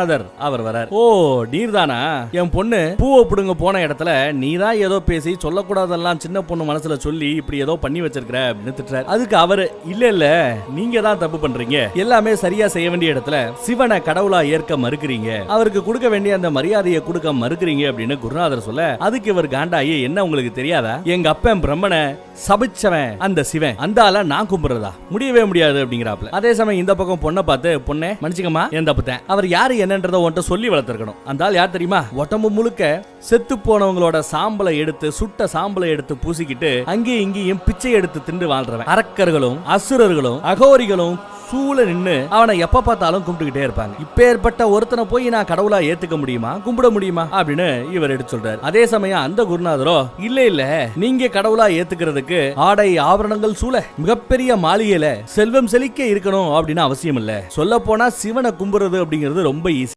அவர் வரார். ஓ நீர்தானா? என் பொண்ணு பூவை புடுங்க போன இடத்துல நீதான் ஏதோ பேசி சொல்லக்கூடாதெல்லாம் சின்ன பொண்ணு மனசுல சொல்லி இப்படி ஏதோ பண்ணி வச்சிருக்கிற அப்படின்னு திட்டுறாரு. அதுக்கு அவரு இல்ல நீங்க தான் தப்பு பண்றீங்க, எல்லாமே சரியா செய்ய வேண்டிய இடத்துல சிவனை கடவுளா ஏற்க மறுக்கிறீங்க, அவருக்கு கொடுக்க வேண்டிய அந்த மரியாதையை கொடுக்க மறுக்கிறீங்க அப்படின்னு குருநாதர் சொல்ல, அதுக்கு இவர் காண்டாயி என்ன உங்களுக்கு தெரியாதா, எங்க அப்பன் பிரம்மனை சபிச்சவன் அந்த சிவன், அந்த ஆள நான் கும்பிடுறதா முடியவே முடியாது அப்படிங்கிறாப்ல. அதே சமயம் இந்த பக்கம் பொண்ணை பார்த்து, பொண்ணே மன்னிச்சுக்கமா என் தப்புத்தேன், அவர் யாரு என்னன்றத உன்கிட்ட சொல்லி வளர்த்திருக்கணும், அந்த ஆள் யார் தெரியுமா, உடம்பு முழுக்க செத்து போனவங்களோட சாம்பலை எடுத்து சுட்ட சாம்பலை எடுத்து பூசிக்கிட்டு அங்கேயும் இங்கேயும் பிச்சை எடுத்து தின்று வாழ்றவன், அரக்கர்களும் அசுரர்களும் அகோரிகளும் சூழ நின்னு அவனை எப்ப பார்த்தாலும் கும்பிட்டுக்கிட்டே இருப்பாங்க. இப்பேற்பட்ட ஒருத்தனை போய் நான் கடவுளா ஏத்துக்க முடியுமா, கும்பிட முடியுமா அப்படின்னு இவர் எடுத்து சொல்றாரு. அதே சமயம் அந்த குருநாதரோ இல்ல நீங்க கடவுளா ஏத்துக்கிறதுக்கு ஆடை ஆபரணங்கள் சூழ மிகப்பெரிய மாளிகையில செல்வம் செழிக்க இருக்கணும் அப்படின்னு அவசியம் இல்ல, சொல்ல போனா சிவனை கும்பிடுறது அப்படிங்கிறது ரொம்ப ஈஸி.